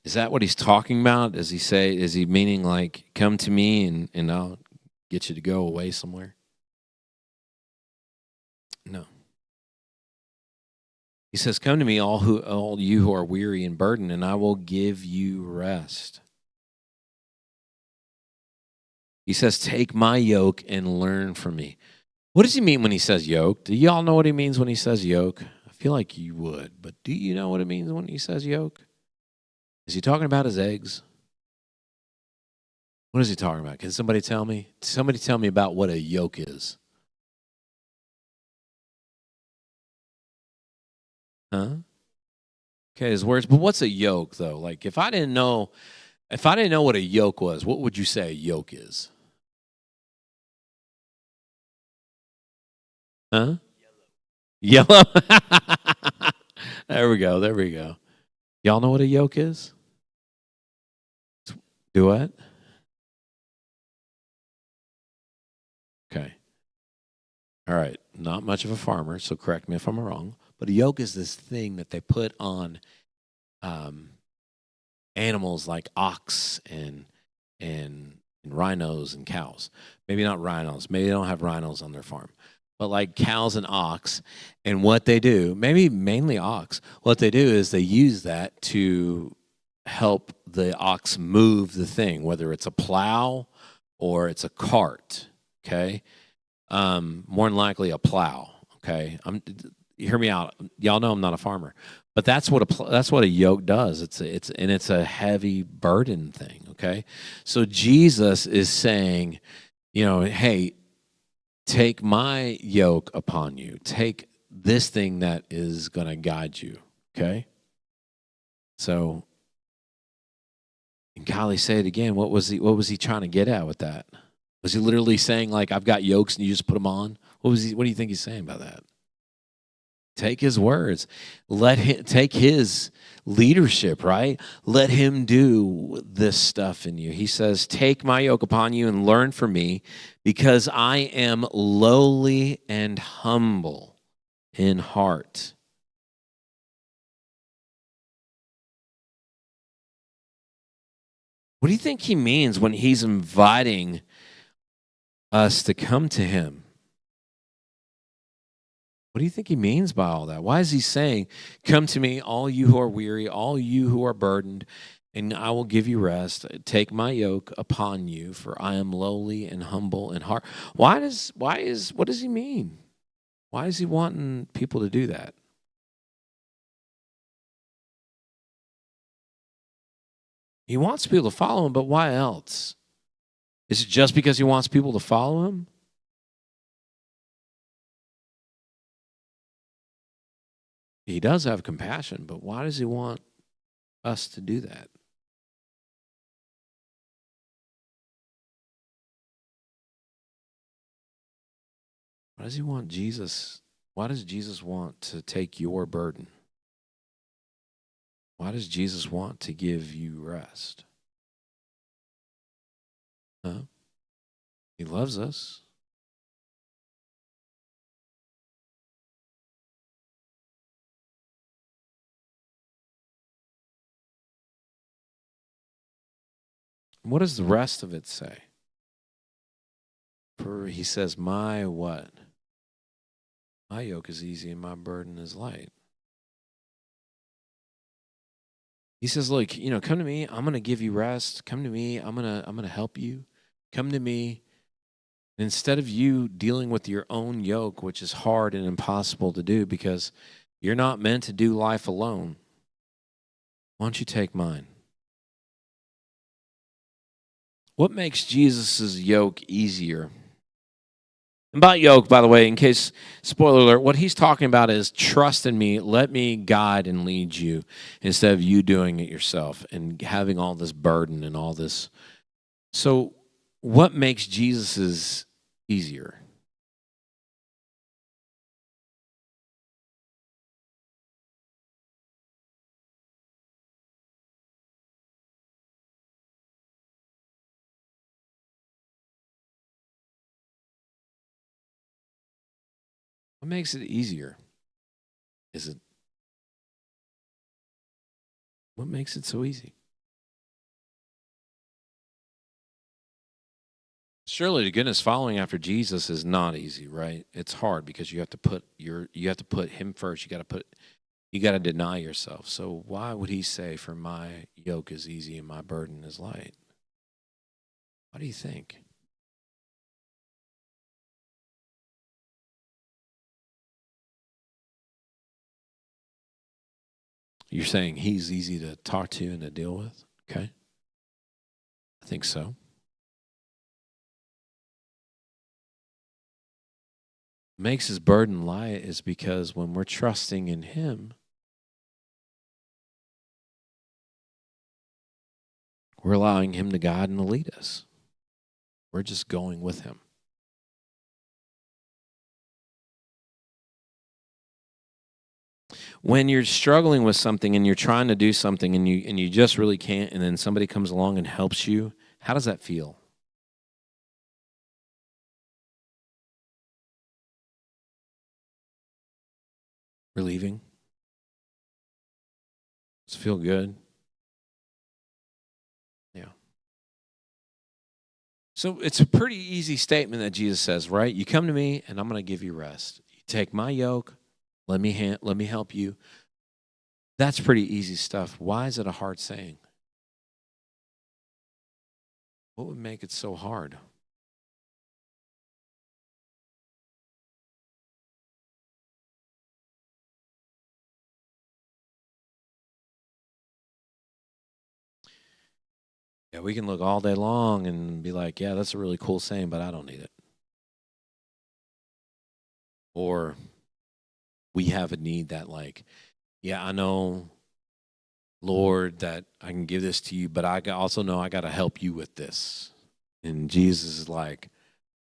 Is that what he's talking about? Does he say, is he meaning like, come to me and I'll get you to go away somewhere? No. He says, come to me, all you who are weary and burdened, and I will give you rest. He says, take my yoke and learn from me. What does he mean when he says yoke? Do y'all know what he means when he says yoke? I feel like you would, but do you know what it means when he says yoke? Is he talking about his eggs? What is he talking about? Can somebody tell me? Somebody tell me about what a yoke is. Huh? Okay, his words. But what's a yoke, though? Like, if I didn't know what a yoke was, what would you say a yoke is? Huh? Yellow. There we go. There we go. Y'all know what a yoke is? Do what? Okay. All right. Not much of a farmer, so correct me if I'm wrong. But a yoke is this thing that they put on animals like ox and rhinos and cows. Maybe not rhinos. Maybe they don't have rhinos on their farm. But like cows and ox, and what they do, maybe mainly ox, what they do is they use that to help the ox move the thing, whether it's a plow or it's a cart, okay? More than likely a plow, okay? Hear me out. Y'all know I'm not a farmer, but that's what a yoke does. It's a heavy burden thing, okay? So Jesus is saying, hey, take my yoke upon you. Take this thing that is going to guide you, okay? So, and Kylie, say it again. What was he trying to get at with that? Was he literally saying like, I've got yokes and you just put them on? What do you think he's saying about that? Take his words. Let him take his leadership, right? Let him do this stuff in you. He says, take my yoke upon you and learn from me, because I am lowly and humble in heart. What do you think he means when he's inviting us to come to him? What do you think he means by all that? Why is he saying, come to me, all you who are weary, all you who are burdened, and I will give you rest. Take my yoke upon you, for I am lowly and humble in heart. What does he mean? Why is he wanting people to do that? He wants people to follow him, but why else? Is it just because he wants people to follow him? He does have compassion, but why does he want us to do that? Why does he want Jesus? Why does Jesus want to take your burden? Why does Jesus want to give you rest? Huh? He loves us. What does the rest of it say? For he says, my what? My yoke is easy and my burden is light. He says, look, come to me. I'm going to give you rest. Come to me. I'm going to help you. Come to me. And instead of you dealing with your own yoke, which is hard and impossible to do because you're not meant to do life alone, why don't you take mine? What makes Jesus' yoke easier? And by yoke, by the way, in case, spoiler alert, what he's talking about is trust in me, let me guide and lead you instead of you doing it yourself and having all this burden and all this. So what makes Jesus's easier? What makes it easier? What makes it so easy? Surely to goodness, following after Jesus is not easy, right? It's hard because you have to put him first. You got to deny yourself. So why would he say, "For my yoke is easy and my burden is light"? What do you think? You're saying he's easy to talk to and to deal with? Okay. I think so. Makes his burden light is because when we're trusting in him, we're allowing him to guide and to lead us. We're just going with him. When you're struggling with something and you're trying to do something and you just really can't, and then somebody comes along and helps you, how does that feel? Relieving? Does it feel good? Yeah. So it's a pretty easy statement that Jesus says, right? You come to me and I'm going to give you rest. You take my yoke, let me help you. That's pretty easy stuff. Why is it a hard saying? What would make it so hard? Yeah, we can look all day long and be like, yeah, that's a really cool saying, but I don't need it. Or we have a need that, like, yeah, I know, Lord, that I can give this to you, but I also know I got to help you with this. And Jesus is like,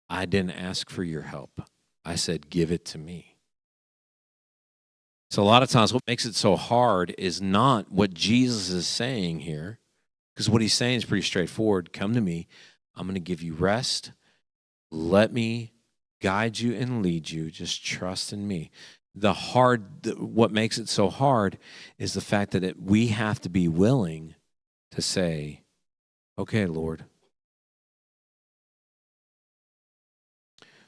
I didn't ask for your help. I said, give it to me. So a lot of times what makes it so hard is not what Jesus is saying here, because what he's saying is pretty straightforward. Come to me. I'm going to give you rest. Let me guide you and lead you. Just trust in me. What makes it so hard is the fact that we have to be willing to say, okay, Lord.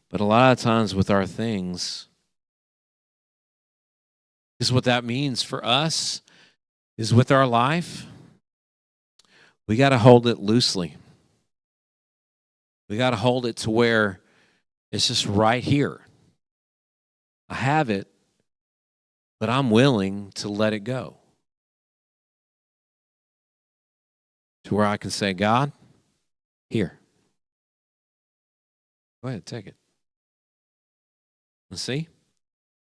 But a lot of times with our things, is what that means for us is with our life, we got to hold it loosely. We got to hold it to where it's just right here. I have it, but I'm willing to let it go. To where I can say, God, here. Go ahead, take it. Let's see.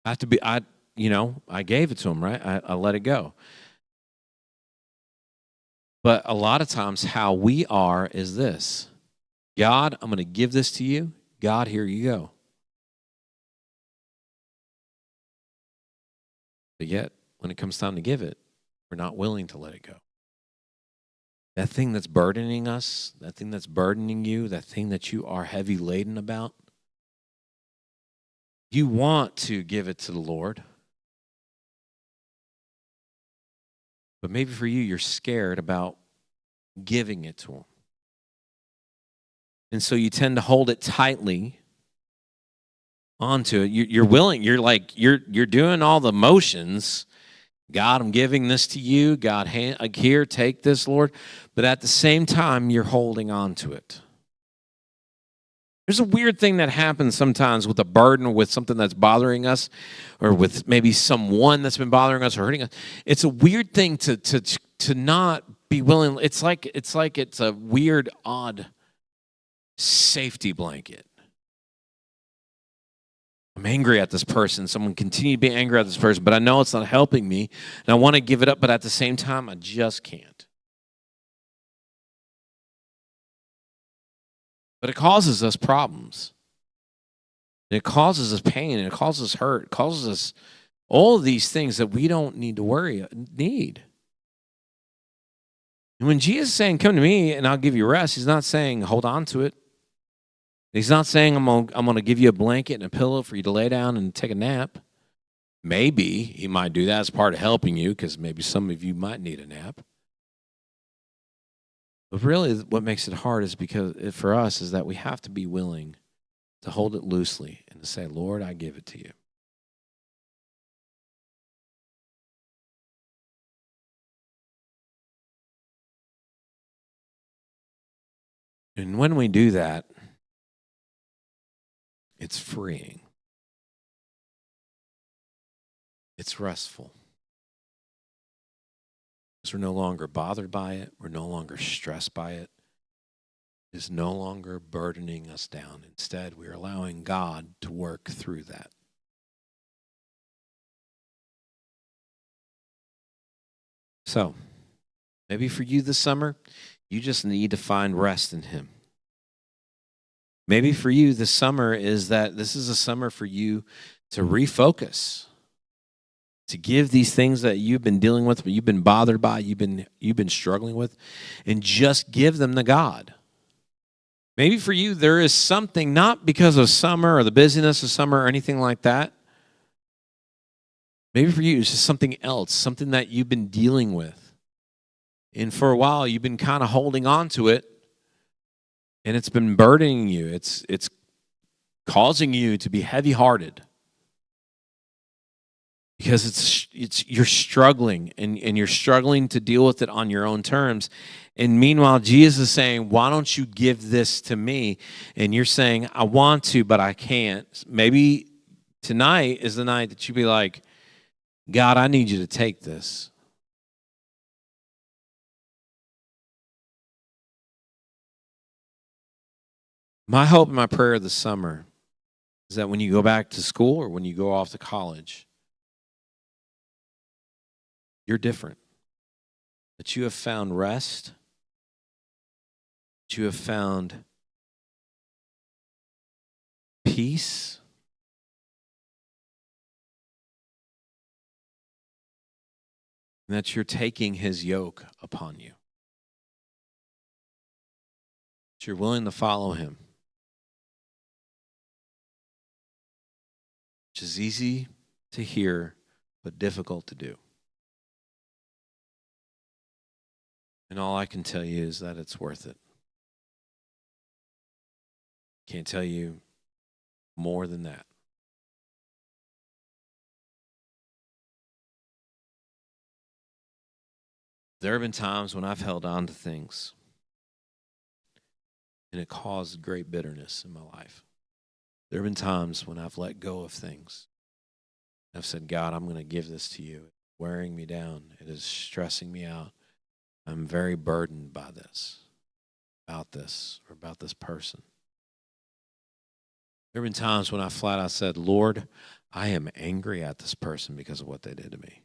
I gave it to him, right? I let it go. But a lot of times how we are is this. God, I'm going to give this to you. God, here you go. But yet, when it comes time to give it, we're not willing to let it go. That thing that's burdening us, that thing that's burdening you, that thing that you are heavy laden about, you want to give it to the Lord. But maybe for you, you're scared about giving it to him. And so you tend to hold it tightly onto it. You're willing. You're doing all the motions. God, I'm giving this to you. God, here, take this, Lord. But at the same time, you're holding on to it. There's a weird thing that happens sometimes with a burden or with something that's bothering us, or with maybe someone that's been bothering us or hurting us. It's a weird thing to not be willing. It's like it's a weird, odd safety blanket. I'm angry at this person. Someone continue to be angry at this person, but I know it's not helping me, and I want to give it up, but at the same time, I just can't. But it causes us problems. It causes us pain, and it causes us hurt. It causes us all of these things that we don't need to need. And when Jesus is saying, come to me and I'll give you rest, he's not saying hold on to it. He's not saying I'm gonna give you a blanket and a pillow for you to lay down and take a nap. Maybe he might do that as part of helping you, because maybe some of you might need a nap. But really, what makes it hard is because for us is that we have to be willing to hold it loosely and to say, Lord, I give it to you. And when we do that, it's freeing. It's restful. Because we're no longer bothered by it. We're no longer stressed by it. It's no longer burdening us down. Instead, we're allowing God to work through that. So, maybe for you this summer, you just need to find rest in Him. Maybe for you this summer is that this is a summer for you to refocus, to give these things that you've been dealing with, you've been bothered by, you've been struggling with, and just give them to God. Maybe for you there is something, not because of summer or the busyness of summer or anything like that. Maybe for you it's just something else, something that you've been dealing with. And for a while you've been kind of holding on to it, and it's been burdening you. It's causing you to be heavy-hearted. Because you're struggling, and you're struggling to deal with it on your own terms. And meanwhile, Jesus is saying, why don't you give this to me? And you're saying, I want to, but I can't. Maybe tonight is the night that you be like, God, I need you to take this. My hope and my prayer this summer is that when you go back to school or when you go off to college, you're different. That you have found rest. That you have found peace. And that you're taking His yoke upon you. That you're willing to follow Him. Which is easy to hear, but difficult to do. And all I can tell you is that it's worth it. Can't tell you more than that. There have been times when I've held on to things, and it caused great bitterness in my life. There have been times when I've let go of things. I've said, God, I'm going to give this to you. It's wearing me down. It is stressing me out. I'm very burdened by this, about this, or about this person. There have been times when I flat out said, Lord, I am angry at this person because of what they did to me.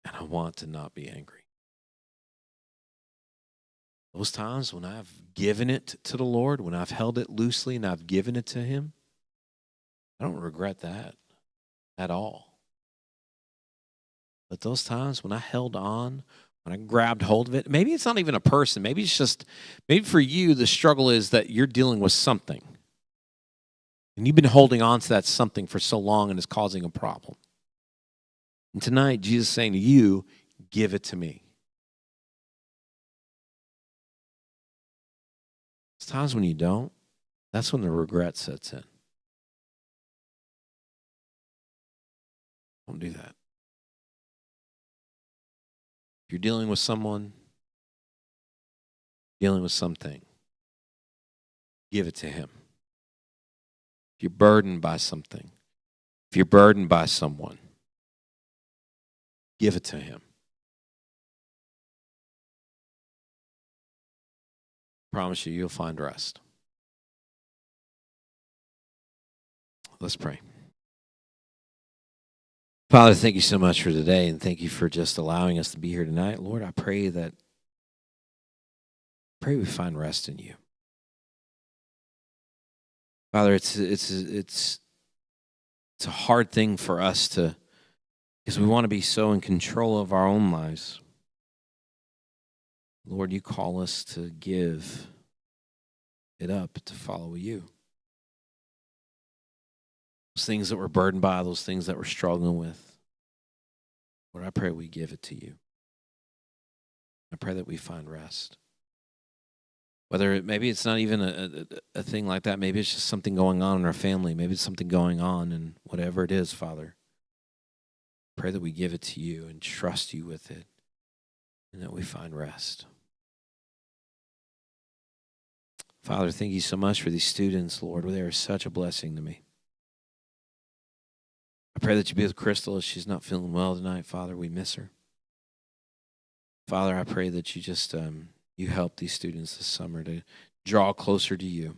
And I want to not be angry. Those times when I've given it to the Lord, when I've held it loosely and I've given it to Him, I don't regret that at all. But those times when I held on, when I grabbed hold of it, maybe it's not even a person. Maybe it's just, maybe for you, the struggle is that you're dealing with something. And you've been holding on to that something for so long and it's causing a problem. And tonight, Jesus is saying to you, give it to me. There's times when you don't, that's when the regret sets in. Don't do that. If you're dealing with someone, dealing with something, give it to Him. If you're burdened by something, if you're burdened by someone, give it to Him. I promise you, you'll find rest. Let's pray. Father, thank you so much for today, and thank you for just allowing us to be here tonight. Lord, I pray we find rest in you. Father, it's a hard thing for us to, because we want to be so in control of our own lives. Lord, you call us to give it up to follow you. Those things that we're burdened by, those things that we're struggling with, Lord, I pray we give it to you. I pray that we find rest. Maybe it's not even a thing like that. Maybe it's just something going on in our family. Maybe it's something going on in whatever it is, Father. Pray that we give it to you and trust you with it and that we find rest. Father, thank you so much for these students, Lord. They are such a blessing to me. I pray that you be with Crystal as she's not feeling well tonight. Father, we miss her. Father, I pray that you just you help these students this summer to draw closer to you.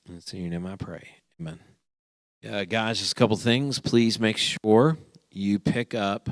And it's in your name I pray. Amen. Guys, just a couple things. Please make sure you pick up